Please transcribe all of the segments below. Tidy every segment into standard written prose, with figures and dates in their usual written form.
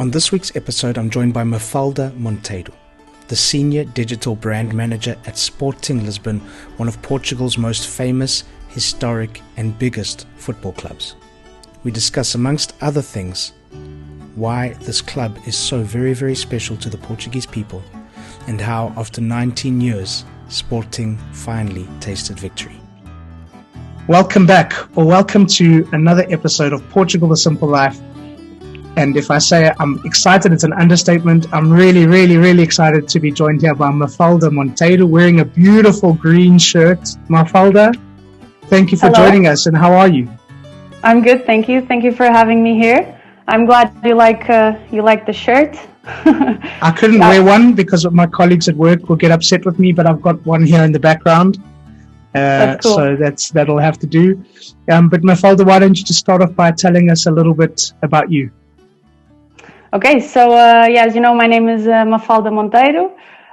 On this week's episode, I'm joined by Mafalda Monteiro, the Senior Digital Brand Manager at Sporting Lisbon, one of Portugal's most famous, historic and biggest football clubs. We discuss, amongst other things, why this club is so very, very special to the Portuguese people and how, after 19 years, Sporting finally tasted victory. Welcome back, or welcome to another episode of Portugal, The Simple Life. And if I say I'm excited, it's an understatement. I'm really excited to be joined here by Mafalda Monteiro, wearing a beautiful green shirt. Mafalda, thank you for joining us, and how are you? I'm good, thank you. Thank you for having me here. I'm glad you like the shirt. I couldn't wear one because my colleagues at work will get upset with me, but I've got one here in the background. That's cool. So that'll have to do. But Mafalda, why don't you just start off by telling us a little bit about you? Okay, so as you know, my name is Mafalda Monteiro.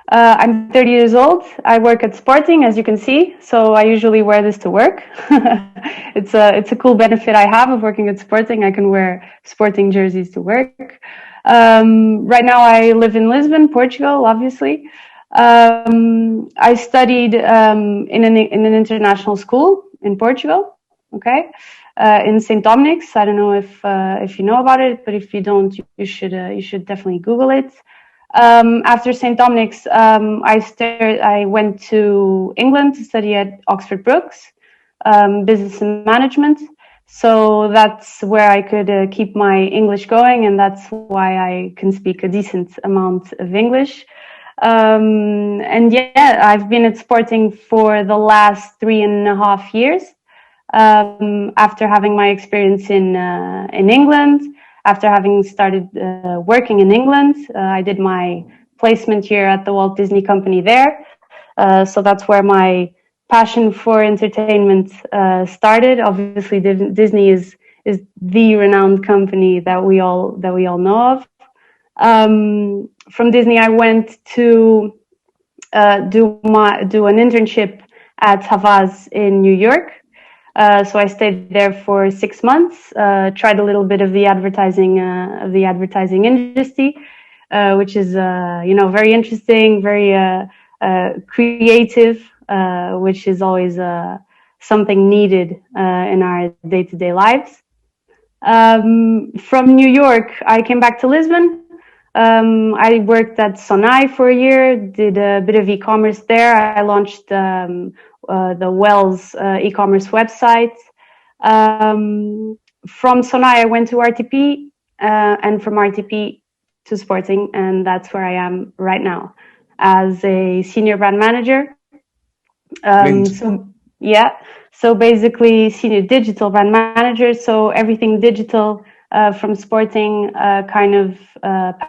I'm 30 years old. I work at Sporting, as you can see, so I usually wear this to work. It's a cool benefit I have of working at Sporting. I can wear Sporting jerseys to work. Right now I live in Lisbon, Portugal, obviously. I studied in an international school in Portugal, okay, in St. Dominic's. I don't know if you know about it, but if you don't, you should definitely Google it. After St. Dominic's, I went to England to study at Oxford Brookes, business and management. So that's where I could keep my English going, and that's why I can speak a decent amount of English. And yeah, I've been at Sporting for the last 3.5 years. After having my experience in England, after having started working in England, I did my placement here at the Walt Disney Company there. So that's where my passion for entertainment started. Obviously, Disney is the renowned company that we all know of. From Disney, I went to do an internship at Havas in New York. So I stayed there for 6 months, tried a little bit of the advertising industry, which is very interesting, very creative, which is always something needed in our day-to-day lives. From New York, I came back to Lisbon. I worked at Sonai for a year, did a bit of e-commerce there. I launched the Wells e-commerce website. From Sonai, I went to RTP, and from RTP to Sporting, and that's where I am right now as a senior brand manager. So basically senior digital brand manager. So everything digital from Sporting kind of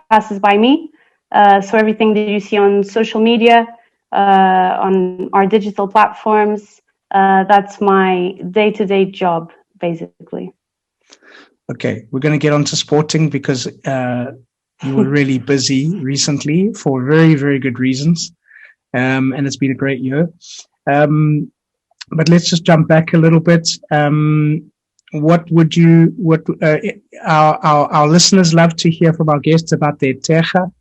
passes by me. So everything that you see on social media, on our digital platforms, that's my day-to-day job, basically. Okay, we're going to get on to Sporting because you were really busy recently for very, very good reasons. And it's been a great year. But let's just jump back a little bit. Our listeners love to hear from our guests about their terra.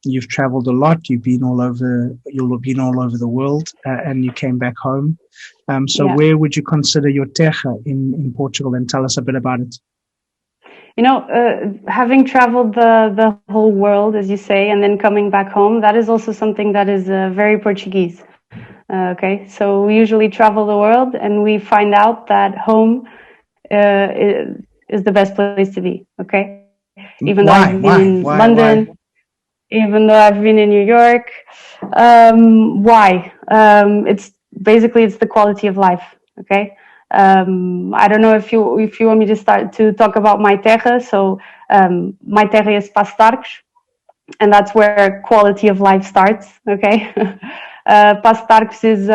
You've traveled a lot. You've been all over the world, and you came back home. Where would you consider your terra in Portugal? And tell us a bit about it. Having traveled the whole world, as you say, and then coming back home, that is also something that is very Portuguese. Okay, so we usually travel the world, and we find out that home is the best place to be. Okay, even though I've been in London. Even though I've been in New York. Why? It's the quality of life. Okay. I don't know if you want me to start to talk about my terra. So my terra is Paços de Arcos, and that's where quality of life starts. Okay. Paços de Arcos is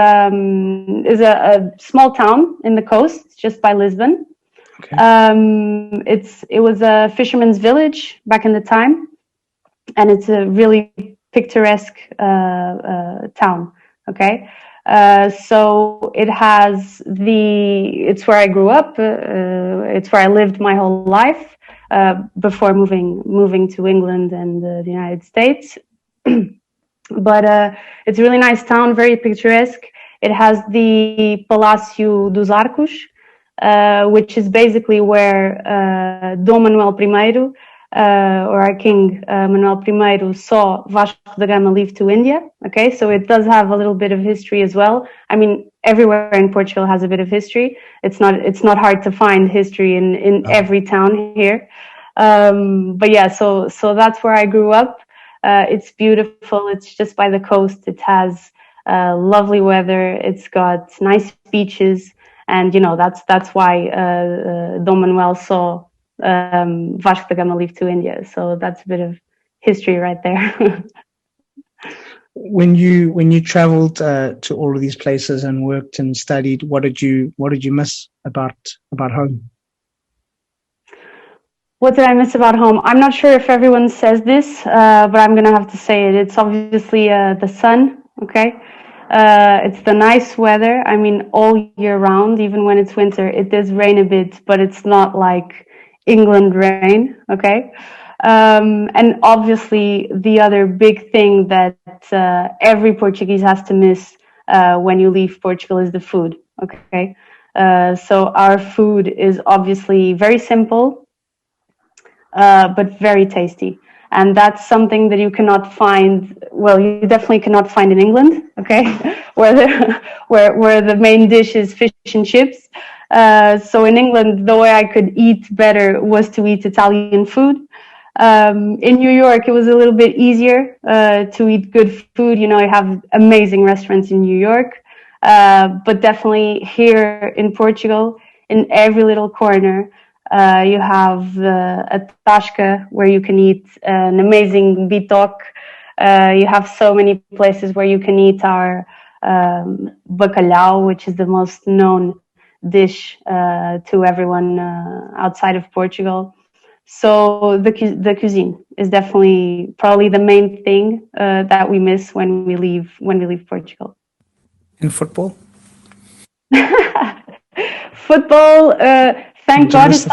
a small town in the coast, just by Lisbon. Okay. It was a fisherman's village back in the time. And it's a really picturesque town. Okay, so it's where I grew up. It's where I lived my whole life. before moving to England and the United States. But it's a really nice town, very picturesque. It has the Palácio dos Arcos, which is basically where Dom Manuel I, or our King Manuel I, saw Vasco da Gama leave to India. Okay, so it does have a little bit of history as well. I mean, everywhere in Portugal has a bit of history. It's not hard to find history in every town here. But yeah, so that's where I grew up. It's beautiful. It's just by the coast. It has lovely weather. It's got nice beaches, and that's why Dom Manuel saw Vasco da Gama leave to India. So that's a bit of history right there. When you traveled to all of these places and worked and studied, what did you miss about home? What did I miss about home? I'm not sure if everyone says this, but I'm gonna have to say it. It's obviously the sun. Okay, it's the nice weather. I mean, all year round, even when it's winter, it does rain a bit, but it's not like England rain. Okay. And obviously, the other big thing that every Portuguese has to miss when you leave Portugal is the food. Okay, so our food is obviously very simple, but very tasty, and that's something that you cannot find. Well, you definitely cannot find in England. Okay, where the main dish is fish and chips. So in England, the way I could eat better was to eat Italian food. In New York, it was a little bit easier to eat good food. You have amazing restaurants in New York, but definitely here in Portugal, in every little corner, you have a tasca where you can eat an amazing bitoque. You have so many places where you can eat our bacalhau, which is the most known dish to everyone outside of Portugal. So the cuisine is definitely probably the main thing that we miss when we leave Portugal. In football? Football, thank God, is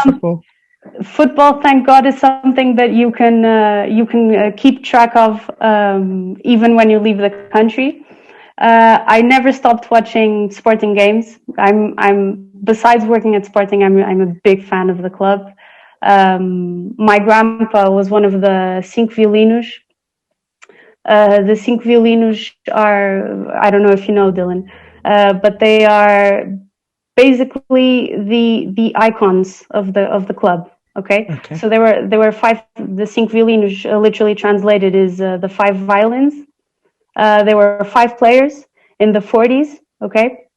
football, thank God, is something that you can keep track of even when you leave the country. I never stopped watching Sporting games. I'm besides working at Sporting, I'm a big fan of the club. My grandpa was one of the cinco violinos. The cinco violinos are, I don't know if you know, Dylan, but they are basically the icons of the club. Okay? So there were five. The cinco violinos, literally translated, is the five violins. There were five players in the 40s. Okay,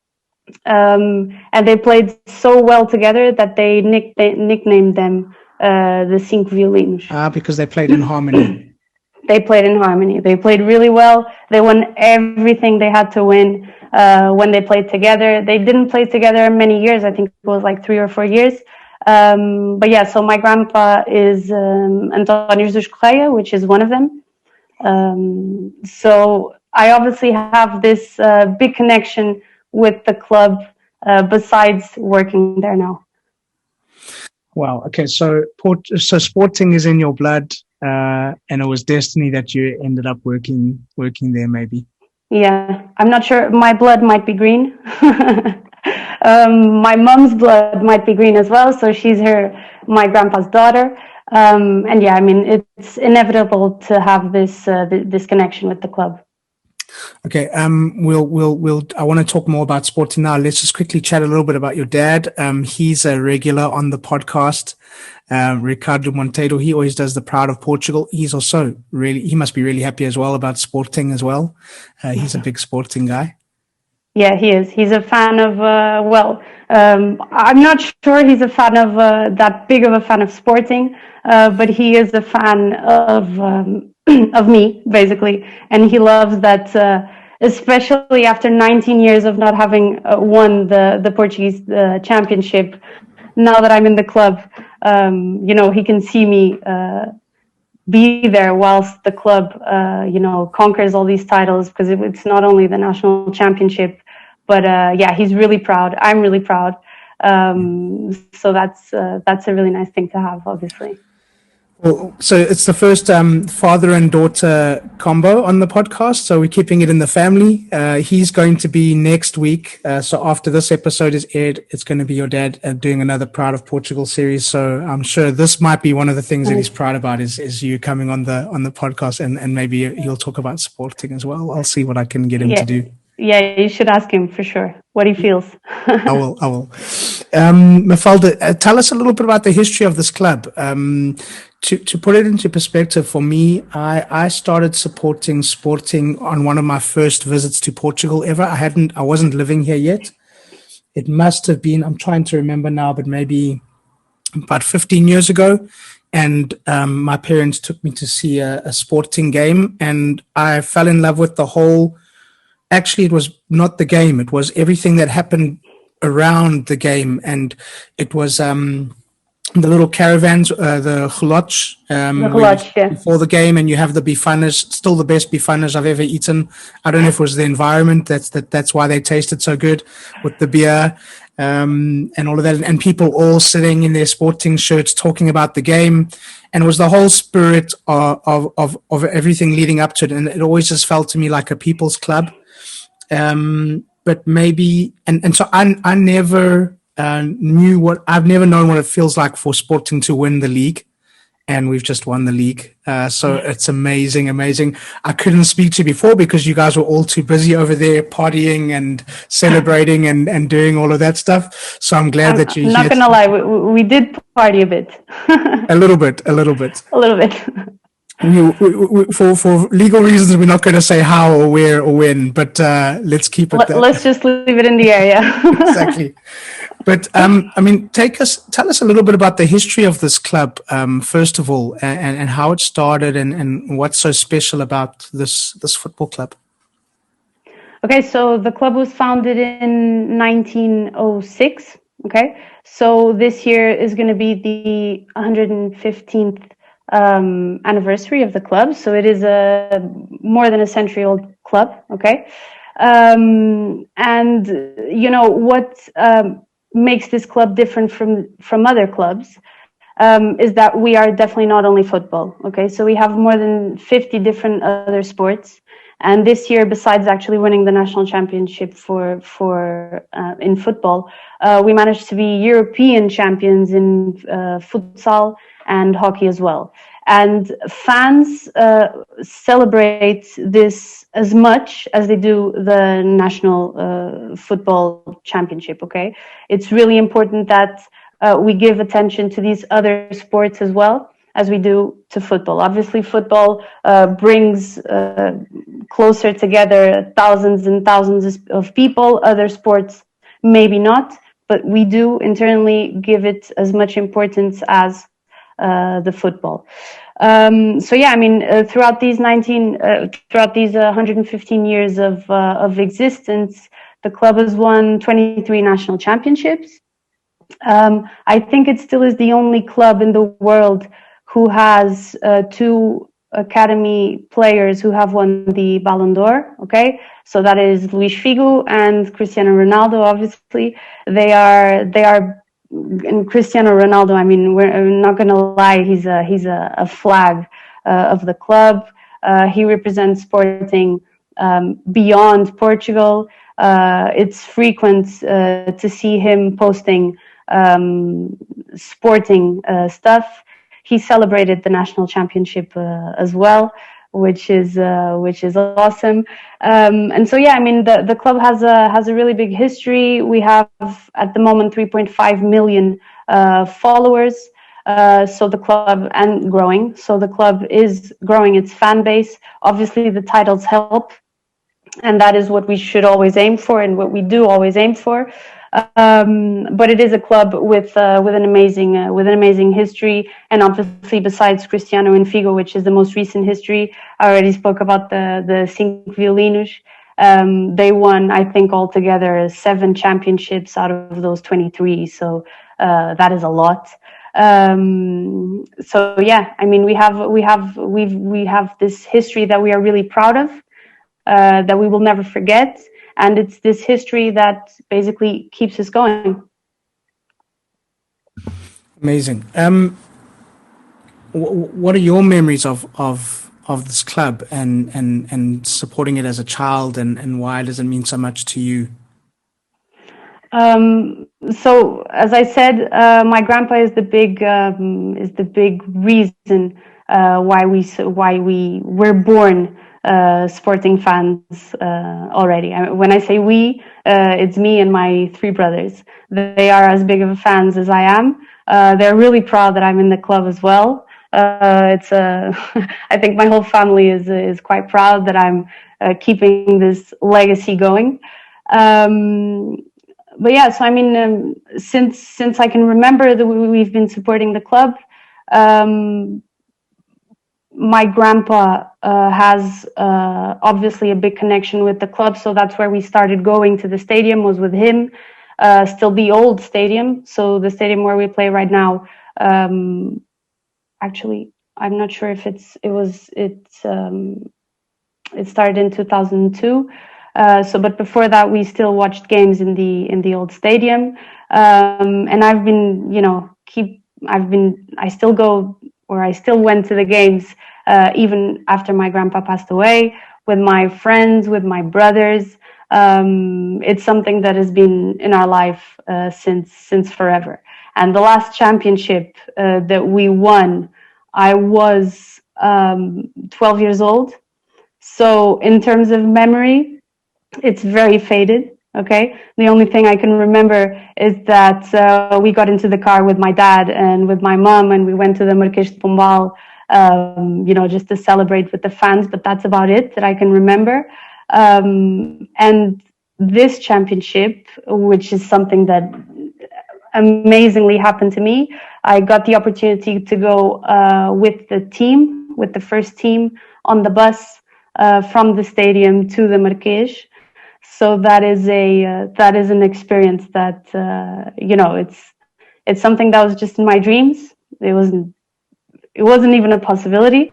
and they played so well together that they nicknamed them the cinco violinos. Because they played in harmony. They played in harmony. They played really well. They won everything they had to win when they played together. They didn't play together many years. I think it was like 3 or 4 years. But yeah, so my grandpa is António Jesus Correia, which is one of them. So I obviously have this big connection with the club besides working there now. Wow. Okay. So Sporting is in your blood, and it was destiny that you ended up working there, maybe. Yeah, I'm not sure. My blood might be green. My mom's blood might be green as well. So she's my grandpa's daughter. And yeah, I mean, it's inevitable to have this connection with the club. Okay, we'll. I want to talk more about Sporting now. Let's just quickly chat a little bit about your dad. He's a regular on the podcast. Ricardo Monteiro. He always does the Proud of Portugal. He's also he must be really happy as well about Sporting as well. He's a big Sporting guy. Yeah, he is. He's a fan of. I'm not sure he's a fan of that big of a fan of Sporting, but he is a fan of me, basically, and he loves that, especially after 19 years of not having won the Portuguese championship. Now that I'm in the club, he can see me be there whilst the club, conquers all these titles, because it's not only the national championship, but yeah, he's really proud. I'm really proud. So that's a really nice thing to have, obviously. Well, so it's the first father and daughter combo on the podcast. So we're keeping it in the family. He's going to be next week. So after this episode is aired, it's going to be your dad doing another Proud of Portugal series. So I'm sure this might be one of the things that he's proud about is you coming on the podcast, and maybe he'll talk about sporting as well. I'll see what I can get him to do. Yeah, you should ask him for sure what he feels. I will. Mafalda, tell us a little bit about the history of this club. To put it into perspective, for me, I started supporting Sporting on one of my first visits to Portugal ever. I wasn't living here yet. It must have been, I'm trying to remember now, but maybe about 15 years ago. And my parents took me to see a Sporting game, and I fell in love with the whole. Actually, it was not the game. It was everything that happened around the game. And it was the little caravans, the kholoch, before the game, and you have the bifanas, still the best bifanas I've ever eaten. I don't know if it was the environment. That's why they tasted so good with the beer and all of that. And people all sitting in their Sporting shirts talking about the game. And it was the whole spirit of everything leading up to it. And it always just felt to me like a people's club. But maybe, and so I never I've never known what it feels like for Sporting to win the league, and we've just won the league. So it's amazing. I couldn't speak to you before because you guys were all too busy over there partying and celebrating and doing all of that stuff. So I'm glad that you're not going to lie. We did party a bit. A little bit. For legal reasons, we're not going to say how or where or when, but let's keep it there. Let's just leave it in the air, yeah. Exactly. But tell us a little bit about the history of this club, first of all, and how it started, and what's so special about this football club. Okay, so the club was founded in 1906. Okay, so this year is going to be the 115th anniversary of the club. So it is a more than a century old club. Okay, and you know what makes this club different from other clubs is that we are definitely not only football. Okay, so we have more than 50 different other sports. And this year, besides actually winning the national championship for in football, we managed to be European champions in futsal and hockey as well. And fans celebrate this as much as they do the national football championship. Okay, it's really important that we give attention to these other sports as well as we do to football. Obviously, football brings closer together thousands and thousands of people. Other sports, maybe not, but we do internally give it as much importance as the football. So yeah, I mean, throughout these 115 years of existence, the club has won 23 national championships. I think it still is the only club in the world who has two academy players who have won the Ballon d'Or. Okay, so that is Luis Figo and Cristiano Ronaldo. Obviously, they are. And Cristiano Ronaldo, I mean, we're not going to lie, he's a flag of the club. He represents Sporting beyond Portugal. It's frequent to see him posting Sporting stuff. He celebrated the national championship as well, which is awesome. And so yeah, I mean, the club has a really big history. We have at the moment 3.5 million followers. So the club, and growing. So the club is growing its fan base. Obviously, the titles help, and that is what we should always aim for, and what we do always aim for. But it is a club with an amazing history, and obviously besides Cristiano and Figo, which is the most recent history, I already spoke about the Cinco Violinos. They won, I think, altogether 7 championships out of those 23. So that is a lot. So yeah, I mean, we have this history that we are really proud of, that we will never forget. And it's this history that basically keeps us going. Amazing. what are your memories of this club and supporting it as a child, and why does it mean so much to you? So as I said, my grandpa is the big reason why we were born sporting fans already. When I say we, it's me and my three brothers. They are as big of fans as I am. They're really proud that I'm in the club as well. It's I think my whole family is quite proud that I'm keeping this legacy going. Um, but yeah, so I mean, since I can remember that we've been supporting the club. Um, my grandpa has obviously a big connection with the club, so that's where we started going to the stadium, was with him. Still the old stadium, so the stadium where we play right now. Actually, I'm not sure if it started in 2002. But before that, we still watched games in the old stadium. And I've been, I still go, or I still went to the games even after my grandpa passed away, with my friends, with my brothers. It's something that has been in our life since forever. And the last championship that we won, I was 12 years old. So in terms of memory, it's very faded. Okay. The only thing I can remember is that we got into the car with my dad and with my mom, and we went to the Marquês de Pombal, just to celebrate with the fans. But that's about it that I can remember. And this championship, which is something that amazingly happened to me, I got the opportunity to go with the first team on the bus from the stadium to the Marquês. So that is an experience that it's something that was just in my dreams. It wasn't even a possibility.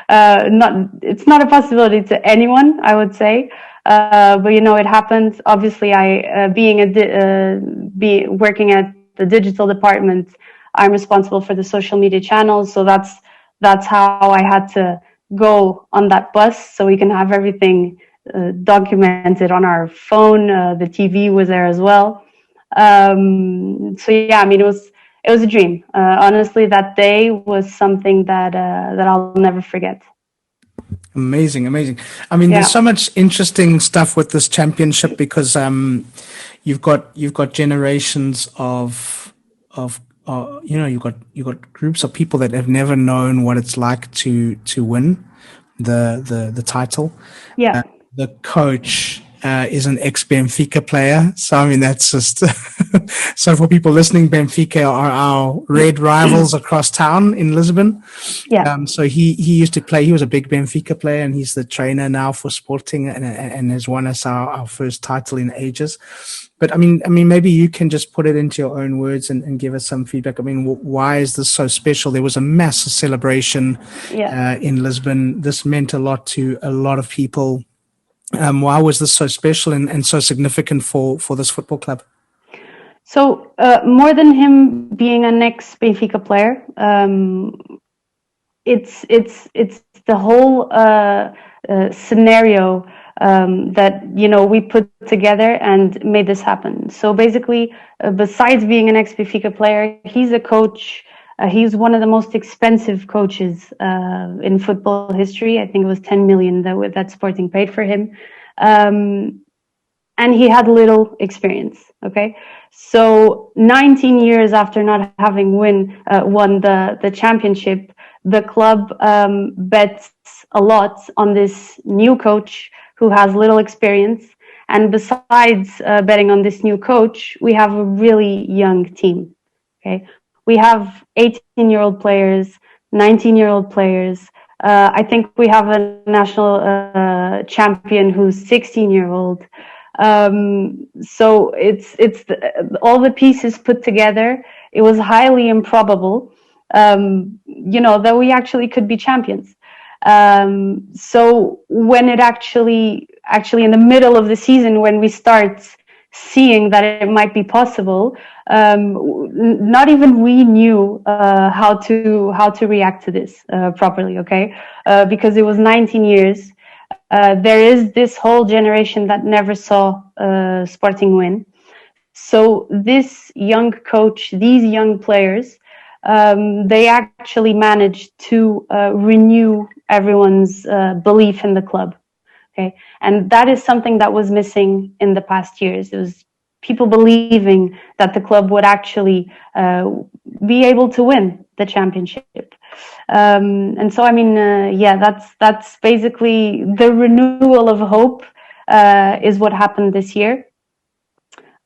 It's not a possibility to anyone, I would say. But it happens. Obviously, working at the digital department, I'm responsible for the social media channels. So that's how I had to go on that bus, so we can have everything documented on our phone. The TV was there as well. So yeah, I mean, it was a dream. Honestly, that day was something that I'll never forget. Amazing, amazing. I mean, there's Yeah. so much interesting stuff with this championship because you've got generations of you've got groups of people that have never known what it's like to win the title. Yeah. The coach is an ex-Benfica player. So, I mean, that's just... So for people listening, Benfica are our red rivals across town in Lisbon. Yeah. So he used to play. He was a big Benfica player, and he's the trainer now for Sporting, and has won us our first title in ages. But I mean, maybe you can just put it into your own words and give us some feedback. I mean, why is this so special? There was a massive celebration in Lisbon. This meant a lot to a lot of people. Why was this so special and so significant for this football club? So more than him being an ex-Benfica player, it's the whole scenario that we put together and made this happen. So basically, besides being an ex-Benfica player, he's a coach. He's one of the most expensive coaches in football history. I think it was 10 million that Sporting paid for him. And he had little experience. Okay, so 19 years after not having won the championship, the club bets a lot on this new coach who has little experience. And besides betting on this new coach, we have a really young team. Okay, we have 18-year-old players, 19-year-old players. I think we have a national champion who's 16-year-old. So it's all the pieces put together. It was highly improbable, that we actually could be champions. So when it actually in the middle of the season, when we start seeing that it might be possible, not even we knew how to react to this properly. Okay, because it was 19 years. There is this whole generation that never saw Sporting win. So this young coach, these young players, they actually managed to renew everyone's belief in the club. Okay, and that is something that was missing in the past years. It was people believing that the club would actually be able to win the championship. And so, I mean, that's basically the renewal of hope is what happened this year.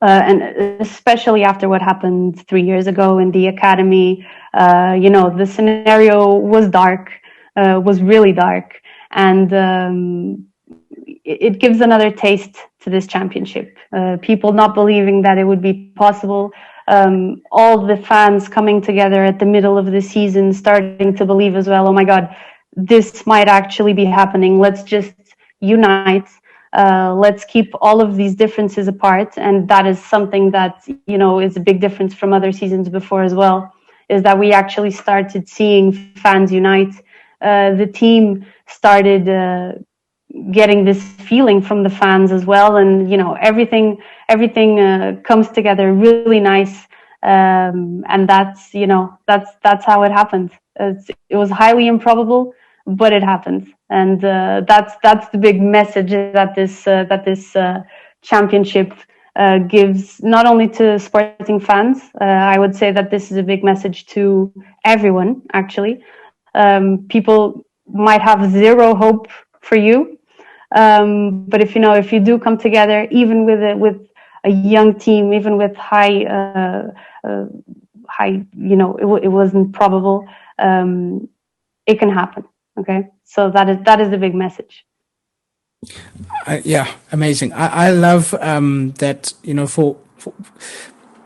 And especially after what happened 3 years ago in the academy, the scenario was dark, was really dark. And it gives another taste to this championship. People not believing that it would be possible. All the fans coming together at the middle of the season, starting to believe as well, oh my God, this might actually be happening. Let's just unite. Let's keep all of these differences apart. And that is something that, is a big difference from other seasons before as well, is that we actually started seeing fans unite. The team started getting this feeling from the fans as well. And, everything comes together really nice. And that's how it happened. It was highly improbable, but it happened. And that's the big message that this championship gives, not only to Sporting fans. I would say that this is a big message to everyone, actually. People might have zero hope for you, but if you do come together, even with a young team, even with high, it wasn't probable. It can happen. Okay, so that is the big message. Yeah, amazing. I love that, for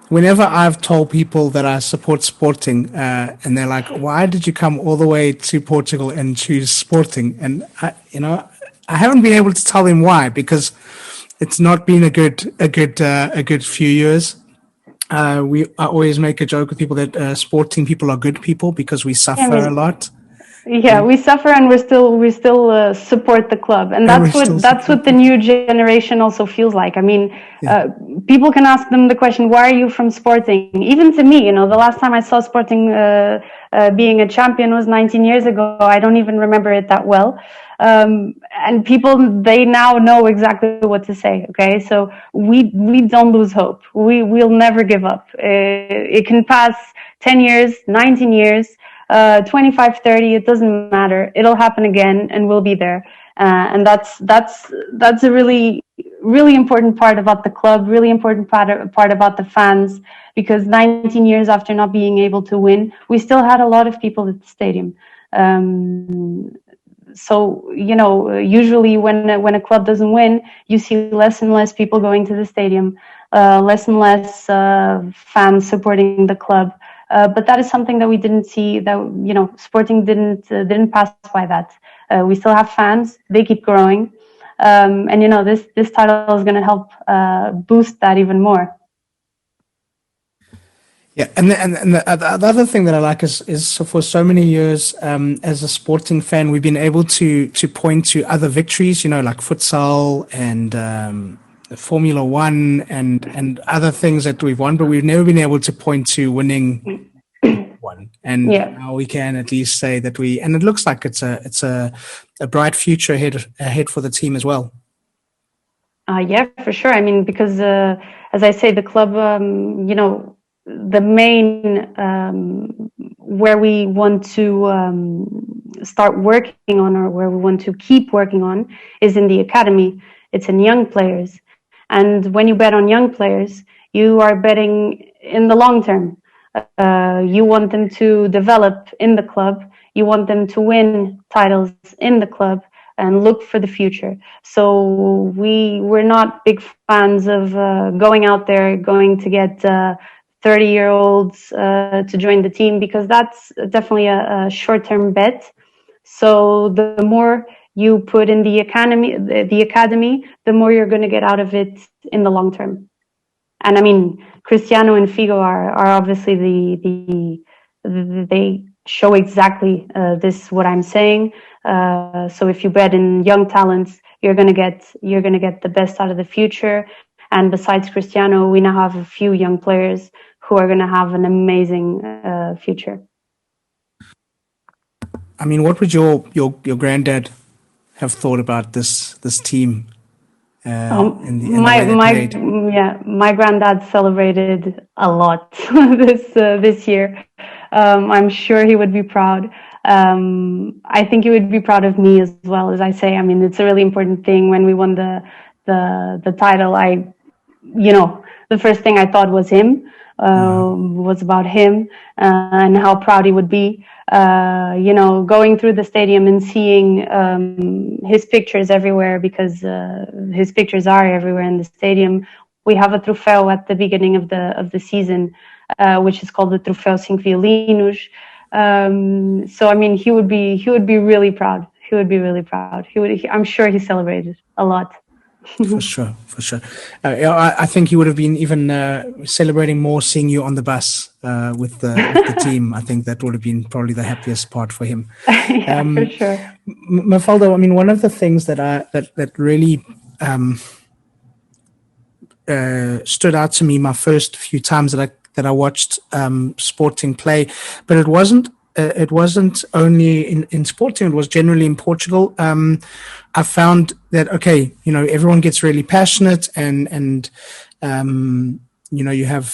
whenever I've told people that I support Sporting, and they're like, why did you come all the way to Portugal and choose Sporting? And I haven't been able to tell them why, because it's not been a good few years. I always make a joke with people that Sporting people are good people because we suffer a lot. Yeah, we suffer, and we still support the club, and that's what the new generation also feels like. I mean, people can ask them the question, "Why are you from Sporting?" Even to me, the last time I saw Sporting being a champion was 19 years ago. I don't even remember it that well, and people, they now know exactly what to say. Okay, so we don't lose hope. We'll never give up. It can pass 10 years, 19 years. 25, 30, it doesn't matter. It'll happen again, and we'll be there. And that's a really, really important part about the club, really important part about the fans, because 19 years after not being able to win, we still had a lot of people at the stadium. So, usually when a club doesn't win, you see less and less people going to the stadium, less and less fans supporting the club. But that is something that we didn't see. That Sporting didn't pass by that. We still have fans; they keep growing, and this title is going to help boost that even more. Yeah, and the other thing that I like is for so many years as a Sporting fan, we've been able to point to other victories, like futsal and Formula One and other things that we've won, but we've never been able to point to winning one. And now we can at least say that and it looks like it's a bright future ahead for the team as well. Yeah, for sure. I mean, because as I say, the club, the main where we want to start working on, or where we want to keep working on, is in the academy. It's in young players. And when you bet on young players, you are betting in the long term. You want them to develop in the club. You want them to win titles in the club and look for the future. So we're not big fans of going out there, going to get 30-year-olds to join the team, because that's definitely a short-term bet. So the more you put in the academy, the more you're going to get out of it in the long term. And I mean, Cristiano and Figo are obviously they show exactly this what I'm saying. So if you bet in young talents, you're gonna get the best out of the future. And besides Cristiano, we now have a few young players who are gonna have an amazing future. I mean, what would your granddad have thought about this team in the way they played? My granddad celebrated a lot this year. I'm sure he would be proud. I think he would be proud of me as well. As I say, I mean, it's a really important thing. When we won the title, the first thing I thought was him, was about him, and how proud he would be. Going through the stadium and seeing his pictures everywhere, because his pictures are everywhere in the stadium. We have a trofeo at the beginning of the season, which is called the Troféu Cinco Violinos. So I mean, he would be really proud. He would be really proud. I'm sure he celebrated a lot. For sure. I think he would have been even celebrating more seeing you on the bus with the team. I think that would have been probably the happiest part for him. Yeah, for sure. Mafalda, I mean, one of the things that really stood out to me my first few times that I watched Sporting play, but it wasn't only in Sporting, it was generally in Portugal. I found that, okay, everyone gets really passionate and you have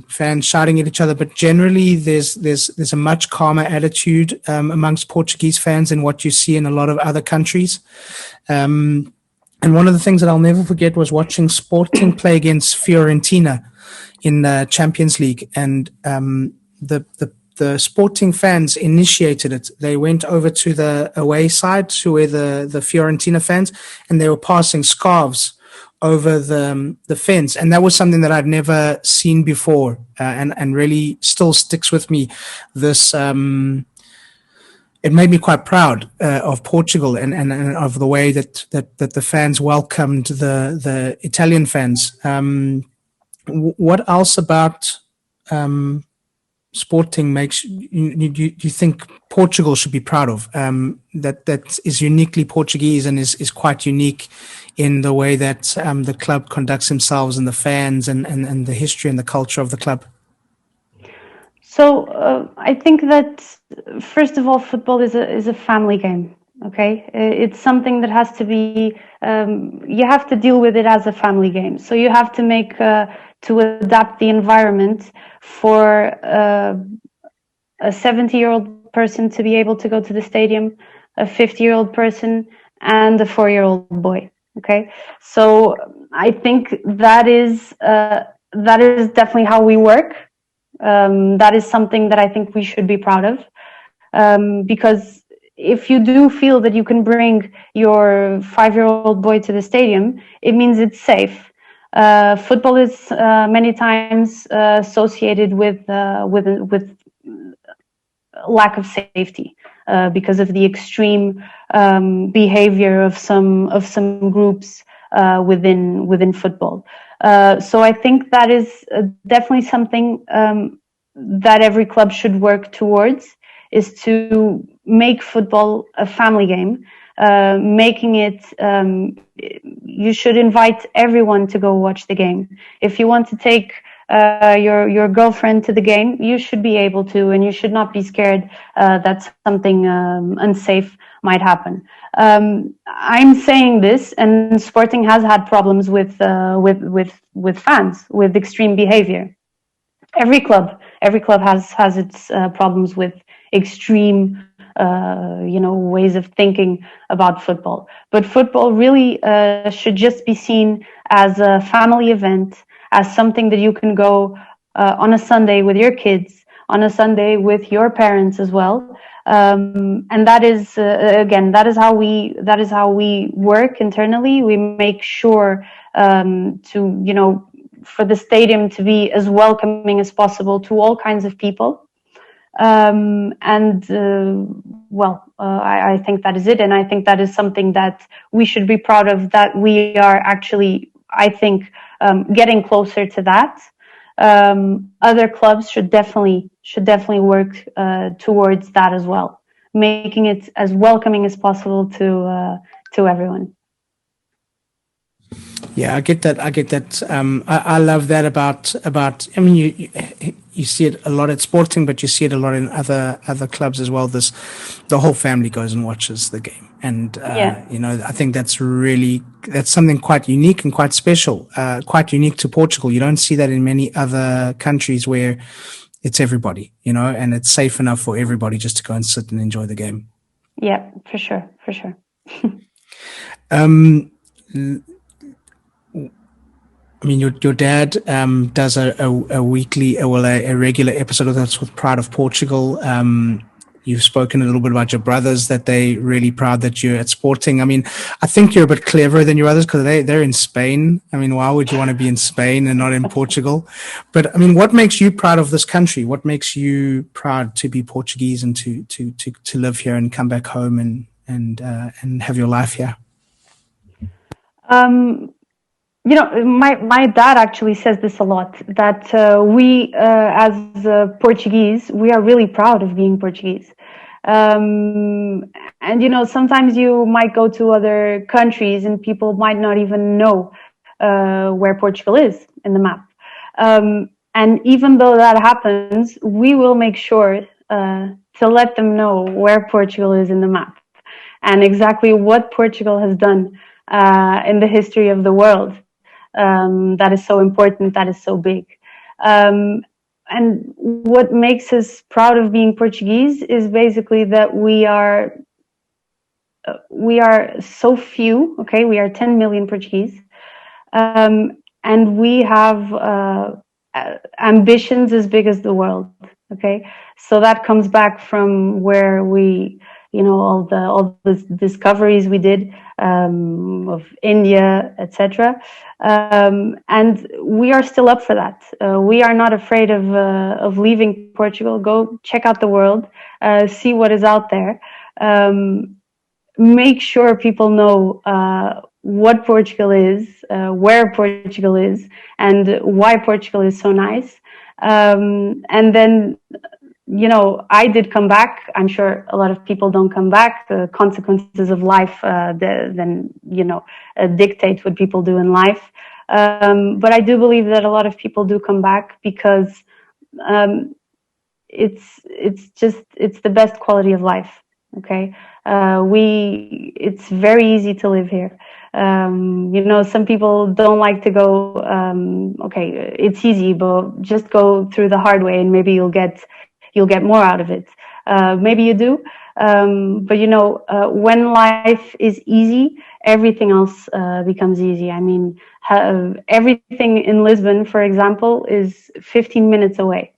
fans shouting at each other, but generally there's a much calmer attitude amongst Portuguese fans than what you see in a lot of other countries. And one of the things that I'll never forget was watching Sporting play against Fiorentina in the Champions League, and the Sporting fans initiated it. They went over to the away side, to where the Fiorentina fans, and they were passing scarves over the fence. And that was something that I'd never seen before, and really still sticks with me. This it made me quite proud of Portugal and of the way that the fans welcomed the Italian fans. What else about Sporting makes you think Portugal should be proud of, that is uniquely Portuguese and is quite unique in the way that the club conducts themselves and the fans and the history and the culture of the club? So I think that, first of all, football is a family game. Okay, it's something that has to be. You have to deal with it as a family game. So you have to to adapt the environment for a 70-year-old person to be able to go to the stadium, a 50-year-old person, and a 4-year-old boy. Okay, so I think that is definitely how we work. That is something that I think we should be proud of, because if you do feel that you can bring your 5-year-old boy to the stadium, it means it's safe. Football is many times associated with lack of safety because of the extreme behavior of some groups within football. So I think that is definitely something that every club should work towards, is to make football a family game, making it, you should invite everyone to go watch the game. If you want to take your girlfriend to the game, you should be able to, and you should not be scared that something unsafe might happen. I'm saying this, and Sporting has had problems with fans, with extreme behavior. Every club has its problems with extreme ways of thinking about football. But football really should just be seen as a family event, as something that you can go on a Sunday with your kids, on a Sunday with your parents as well. And that is again, that is how we work internally. We make sure for the stadium to be as welcoming as possible to all kinds of people. I think that is it, and I think that is something that we should be proud of, that we are actually I think getting closer to that. Other clubs should definitely work towards that as well, making it as welcoming as possible to everyone. Yeah, I get that. I love that about. I mean, you see it a lot at Sporting, but you see it a lot in other clubs as well. The whole family goes and watches the game, and I think that's something quite unique and quite special, quite unique to Portugal. You don't see that in many other countries where it's everybody, and it's safe enough for everybody just to go and sit and enjoy the game. Yeah, for sure. I mean, your dad does a weekly, a regular episode of us with Pride of Portugal. You've spoken a little bit about your brothers, that they're really proud that you're at Sporting. I mean, I think you're a bit cleverer than your others because they're in Spain. I mean, why would you want to be in Spain and not in Portugal? But I mean, what makes you proud of this country? What makes you proud to be Portuguese and to live here and come back home and have your life here? My dad actually says this a lot, that we, as Portuguese, we are really proud of being Portuguese. And, sometimes you might go to other countries and people might not even know where Portugal is in the map. And even though that happens, we will make sure to let them know where Portugal is in the map and exactly what Portugal has done in the history of the world. That is so important, that is so big. And what makes us proud of being Portuguese is basically that we are so few, okay? We are 10 million Portuguese. And we have ambitions as big as the world, okay? So that comes back from where we, all the discoveries we did of India, etc. And we are still up for that. We are not afraid of leaving Portugal. Go check out the world, see what is out there. Make sure people know what Portugal is, where Portugal is, and why Portugal is so nice. And then, I did come back. I'm sure a lot of people don't come back. The consequences of life dictate what people do in life. But I do believe that a lot of people do come back because it's the best quality of life. Okay, it's very easy to live here. Some people don't like to go. Okay, it's easy, but just go through the hard way, and maybe you'll get more out of it. Maybe you do, but when life is easy, everything else becomes easy. I mean, everything in Lisbon, for example, is 15 minutes away.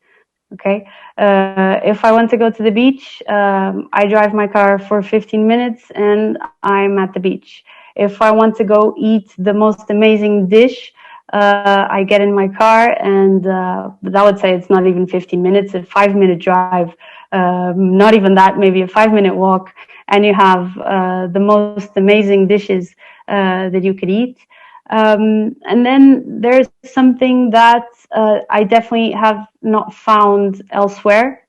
Okay, if I want to go to the beach, I drive my car for 15 minutes and I'm at the beach. If I want to go eat the most amazing dish, I get in my car and I would say it's not even 15 minutes, a 5-minute drive, not even that, maybe a 5-minute walk, and you have the most amazing dishes that you could eat. And then there's something that I definitely have not found elsewhere,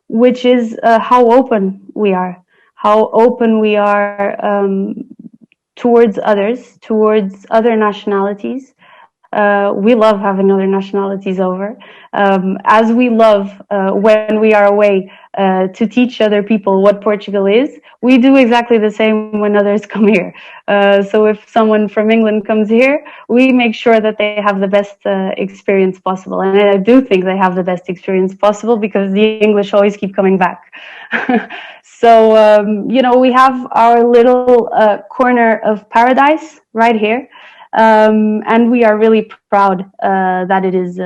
which is how open we are towards others, towards other nationalities. We love having other nationalities over, as we love when we are away to teach other people what Portugal is. We do exactly the same when others come here. So if someone from England comes here, we make sure that they have the best experience possible. And I do think they have the best experience possible because the English always keep coming back. So, we have our little corner of paradise right here. And we are really proud that it is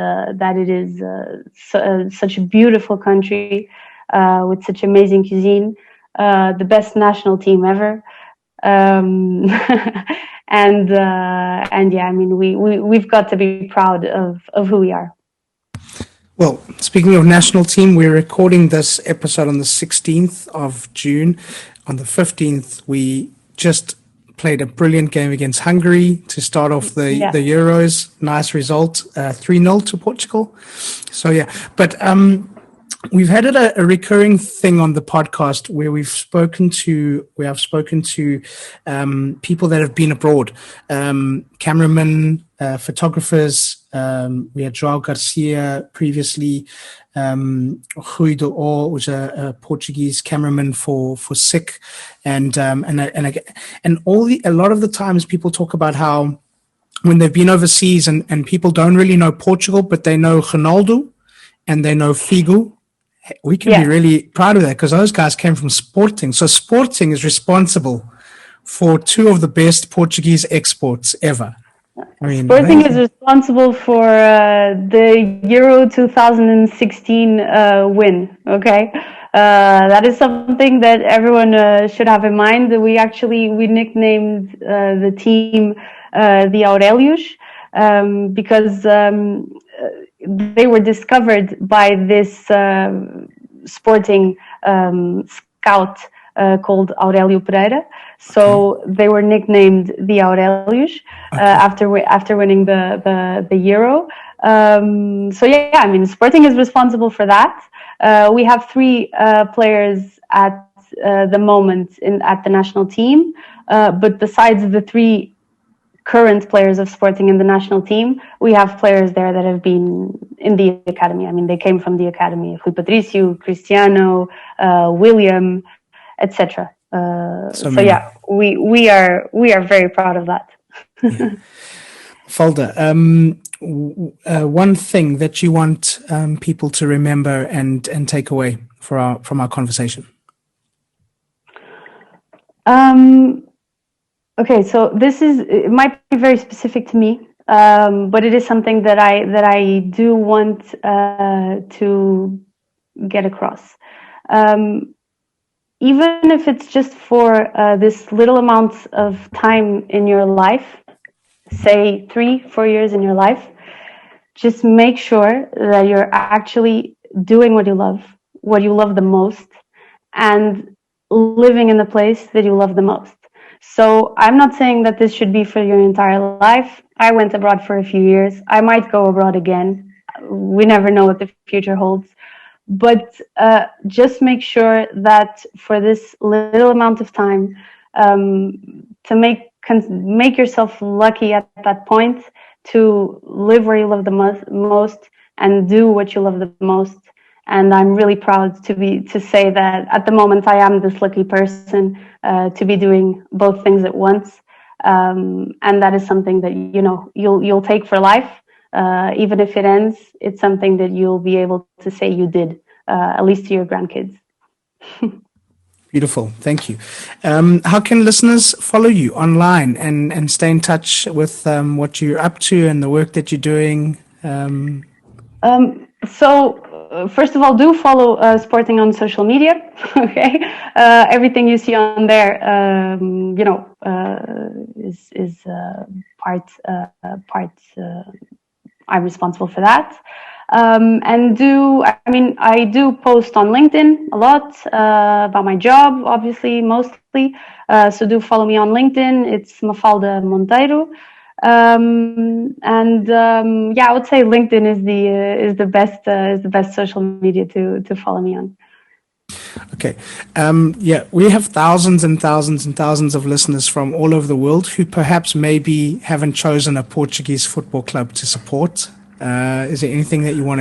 such a beautiful country with such amazing cuisine, the best national team ever, and yeah, I mean we've got to be proud of who we are. Well, speaking of national team, we're recording this episode on the 16th of June. On the 15th, we just played a brilliant game against Hungary to start off the Euros. Nice result, 3-0 to Portugal. So yeah, but we've had it a recurring thing on the podcast where we have spoken to people that have been abroad, cameramen, photographers. We had João Garcia previously. Rui de O was a Portuguese cameraman for SICK, and a lot of the times people talk about how when they've been overseas and people don't really know Portugal, but they know Ronaldo and they know Figo. We can be really proud of that because those guys came from Sporting. So Sporting is responsible for two of the best Portuguese exports ever. I mean, Sporting is responsible for the Euro 2016 win. Okay, that is something that everyone should have in mind. We nicknamed the team the Aurelius because they were discovered by this sporting scout called Aurelio Pereira. So they were nicknamed the Aurelius after winning the Euro. So yeah, I mean, Sporting is responsible for that. We have 3 players at the moment at the national team, but besides the 3 current players of Sporting in the national team, we have players there that have been in the academy. I mean, they came from the academy. Rui Patricio, Cristiano, William, etc. So yeah, we are very proud of that. Falda, one thing that you want people to remember and take away from our conversation. Okay, so it might be very specific to me, but it is something that I do want to get across. Even if it's just for this little amount of time in your life, say 3-4 years in your life, just make sure that you're actually doing what you love the most, and living in the place that you love the most. So I'm not saying that this should be for your entire life. I went abroad for a few years. I might go abroad again. We never know what the future holds. But just make sure that for this little amount of time, to make yourself lucky at that point, to live where you love the most and do what you love the most. And I'm really proud to say that at the moment I am this lucky person to be doing both things at once, and that is something that you'll take for life. Even if it ends, it's something that you'll be able to say you did, at least to your grandkids. Beautiful, thank you. How can listeners follow you online and stay in touch with what you're up to and the work that you're doing? First of all, do follow Sporting on social media. Okay, everything you see on there, is part. I'm responsible for that. I do post on LinkedIn a lot about my job, obviously, mostly. So do follow me on LinkedIn. It's Mafalda Monteiro. I would say LinkedIn is the best social media to follow me on. Okay. We have thousands and thousands and thousands of listeners from all over the world who perhaps maybe haven't chosen a Portuguese football club to support. Is there anything that you want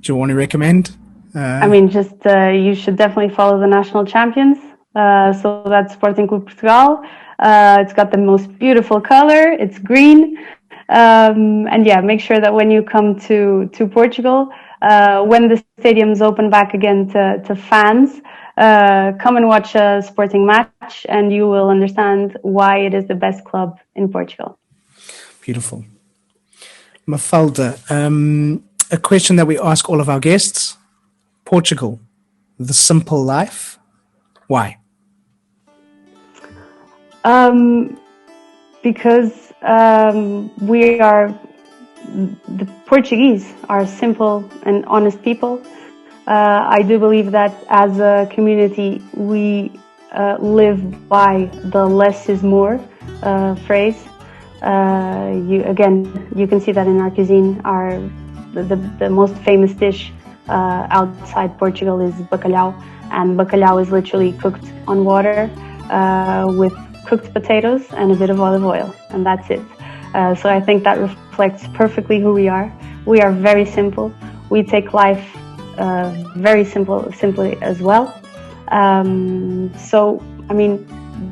to recommend? You should definitely follow the national champions. So that's Sporting Portugal. It's got the most beautiful color. It's green. Make sure that when you come to Portugal, when the stadiums open back again to fans, come and watch a Sporting match, and you will understand why it is the best club in Portugal. Beautiful. Mafalda, a question that we ask all of our guests: Portugal, the simple life. Why? Because the Portuguese are simple and honest people. I do believe that as a community, we live by the less is more phrase. You can see that in our cuisine. The most famous dish outside Portugal is bacalhau, and bacalhau is literally cooked on water with cooked potatoes and a bit of olive oil, and that's it. So I think that reflects perfectly who we are. We are very simple. We take life very simply as well. So, I mean,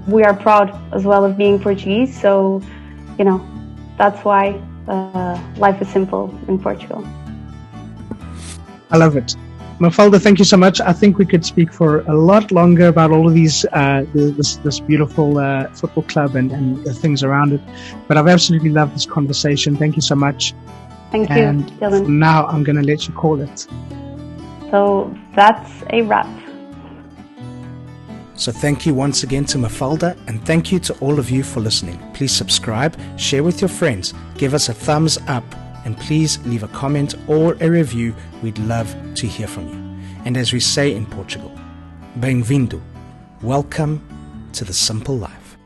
we are proud as well of being Portuguese. So, you know, that's why life is simple in Portugal. I love it. Mafalda, thank you so much. I think we could speak for a lot longer about all of these, this beautiful football club and the things around it. But I've absolutely loved this conversation. Thank you so much. Thank you, Dylan. For now, I'm going to let you call it. So that's a wrap. So thank you once again to Mafalda, and thank you to all of you for listening. Please subscribe, share with your friends, give us a thumbs up, and please leave a comment or a review. We'd love to hear from you. And as we say in Portugal, bem-vindo, welcome to the simple life.